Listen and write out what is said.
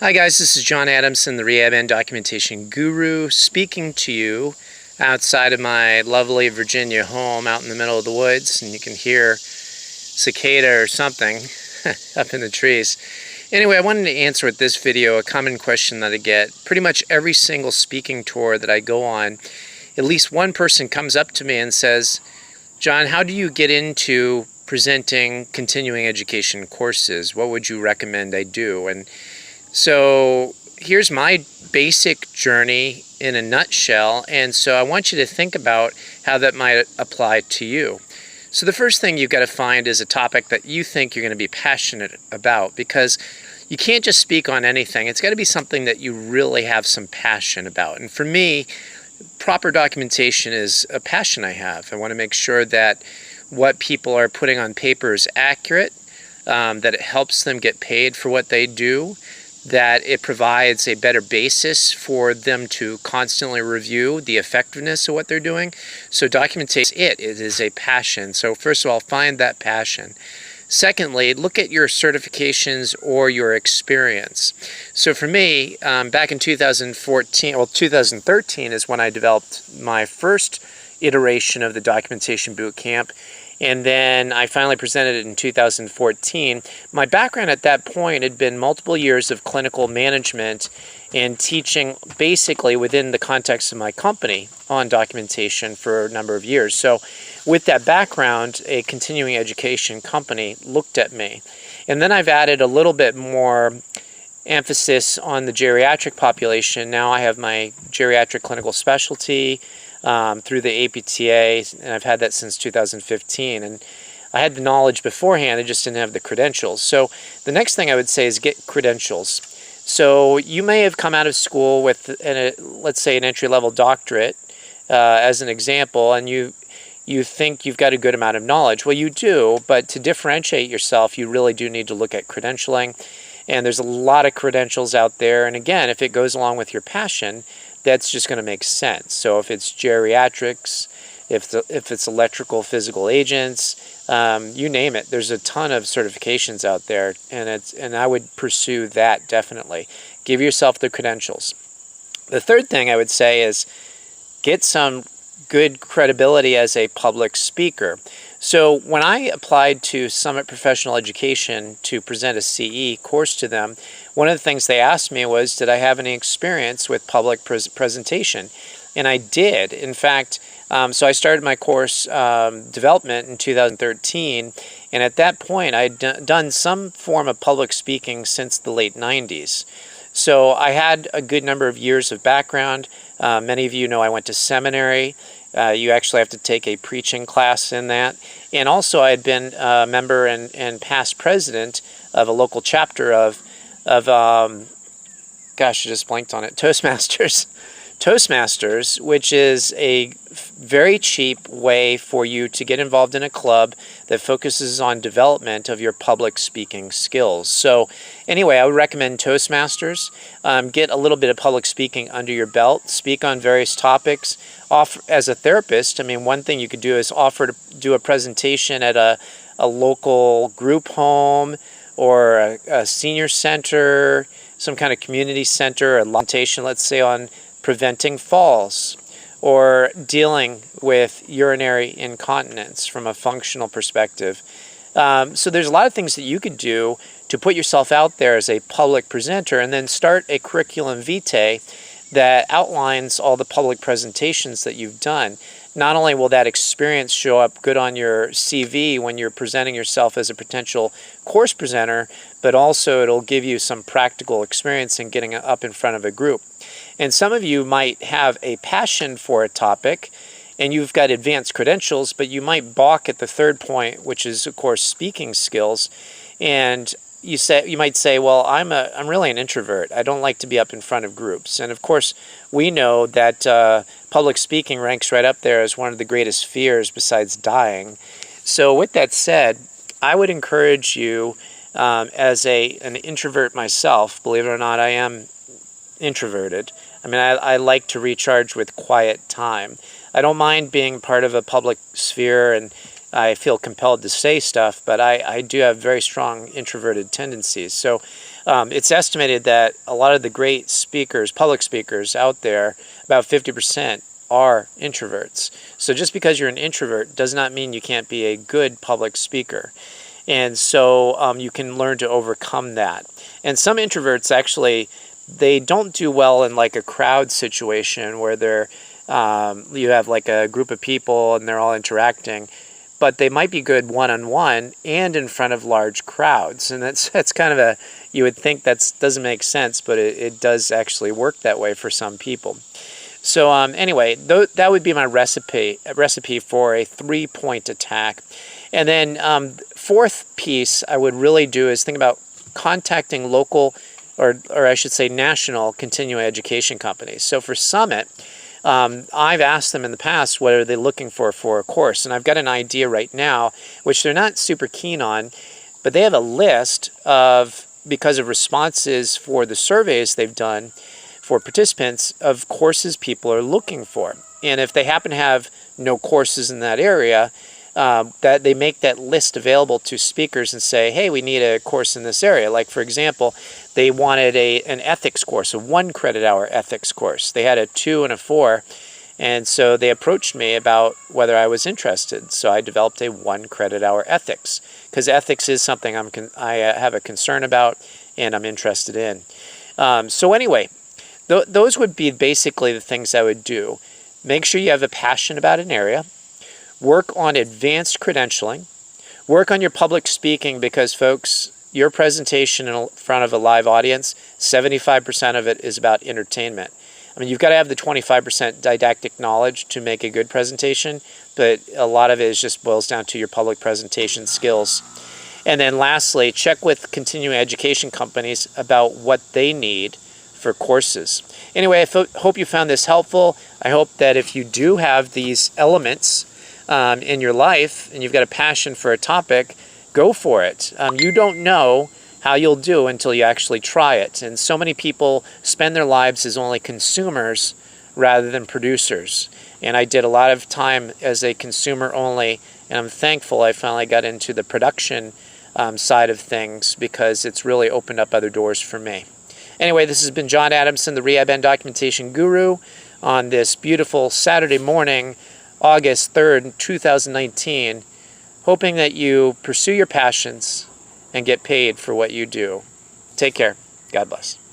Hi guys, this is John Adamson, the Rehab and Documentation Guru, speaking to you outside of my lovely Virginia home out in the middle of the woods, and you can hear cicada or something up in the trees. Anyway, I wanted to answer with this video a common question that I get. Pretty much every single speaking tour that I go on, at least one person comes up to me and says, John, how do you get into presenting continuing education courses? What would you recommend I do? And so here's my basic journey in a nutshell, and so I want you to think about how that might apply to you. So the first thing you've got to find is a topic that you think you're going to be passionate about, because you can't just speak on anything. It's got to be something that you really have some passion about. And for me, proper documentation is a passion I have. I want to make sure that what people are putting on paper is accurate, that it helps them get paid for what they do, that it provides a better basis for them to constantly review the effectiveness of what they're doing. So documentation, it is a passion. So first of all, find that passion. Secondly, look at your certifications or your experience. So for me, back in 2013 is when I developed my first iteration of the documentation boot camp. And then I finally presented it in 2014. My background at that point had been multiple years of clinical management and teaching basically within the context of my company on documentation for a number of years. So with that background, a continuing education company looked at me. And then I've added a little bit more emphasis on the geriatric population. Now I have my geriatric clinical specialty through the APTA, and I've had that since 2015. And I had the knowledge beforehand, I just didn't have the credentials. So the next thing I would say is get credentials. So you may have come out of school with, let's say, an entry-level doctorate, as an example, and you think you've got a good amount of knowledge. Well, you do, but to differentiate yourself, you really do need to look at credentialing. And there's a lot of credentials out there. And again, if it goes along with your passion, that's just going to make sense. So if it's geriatrics, if it's electrical physical agents, you name it, there's a ton of certifications out there, and I would pursue that definitely. Give yourself the credentials. The third thing I would say is get some good credibility as a public speaker. So when I applied to Summit Professional Education to present a CE course to them, one of the things they asked me was, did I have any experience with public presentation? And I did. In fact, so I started my course development in 2013, and at that point I'd done some form of public speaking since the late 90s. So I had a good number of years of background. Many of you know I went to seminary. You actually have to take a preaching class in that. And also I had been a member and past president of a local chapter of gosh, I just blanked on it, Toastmasters. Toastmasters, which is a very cheap way for you to get involved in a club that focuses on development of your public speaking skills. So anyway, I would recommend Toastmasters. Get a little bit of public speaking under your belt. Speak on various topics. As a therapist, I mean, one thing you could do is offer to do a presentation at a local group home or a senior center, some kind of community center, a presentation, let's say, on preventing falls or dealing with urinary incontinence from a functional perspective. So there's a lot of things that you could do to put yourself out there as a public presenter, and then start a curriculum vitae that outlines all the public presentations that you've done. Not only will that experience show up good on your CV when you're presenting yourself as a potential course presenter, but also it'll give you some practical experience in getting up in front of a group. And some of you might have a passion for a topic, and you've got advanced credentials, but you might balk at the third point, which is, of course, speaking skills. And you might say, well, I'm really an introvert. I don't like to be up in front of groups. And of course, we know that public speaking ranks right up there as one of the greatest fears besides dying. So with that said, I would encourage you, as an introvert myself, believe it or not, I am introverted. I mean, I like to recharge with quiet time. I don't mind being part of a public sphere, and I feel compelled to say stuff, but I do have very strong introverted tendencies. So It's estimated that a lot of the great speakers, public speakers out there, about 50% are introverts. So just because you're an introvert does not mean you can't be a good public speaker. And so you can learn to overcome that. And some introverts actually, they don't do well in like a crowd situation where you have like a group of people and they're all interacting, but they might be good one-on-one and in front of large crowds. And that's kind of you would think that doesn't make sense, but it does actually work that way for some people. So anyway, that would be my recipe for a 3-point attack. And then fourth piece I would really do is think about contacting local, or I should say national, continuing education companies. So for Summit, I've asked them in the past what are they looking for a course, and I've got an idea right now, which they're not super keen on, but they have a list of, because of responses for the surveys they've done for participants, of courses people are looking for. And if they happen to have no courses in that area, that they make that list available to speakers and say, hey, we need a course in this area. Like, for example, they wanted an ethics course, a 1 credit hour ethics course. They had a 2 and a 4, and so they approached me about whether I was interested. So I developed a 1 credit hour ethics, because ethics is something I have a concern about and I'm interested in. So anyway, those would be basically the things I would do. Make sure you have a passion about an area. Work on advanced credentialing. Work on your public speaking, because, folks, your presentation in front of a live audience, 75% of it is about entertainment. I mean, you've got to have the 25% didactic knowledge to make a good presentation, but a lot of it just boils down to your public presentation skills. And then lastly, check with continuing education companies about what they need for courses. Anyway, I hope you found this helpful. I hope that if you do have these elements in your life and you've got a passion for a topic, go for it. You don't know how you'll do until you actually try it. And so many people spend their lives as only consumers rather than producers. And I did a lot of time as a consumer only, and I'm thankful I finally got into the production side of things, because it's really opened up other doors for me. Anyway, this has been John Adamson, the Rehab and Documentation Guru, on this beautiful Saturday morning, August 3rd, 2019, hoping that you pursue your passions and get paid for what you do. Take care. God bless.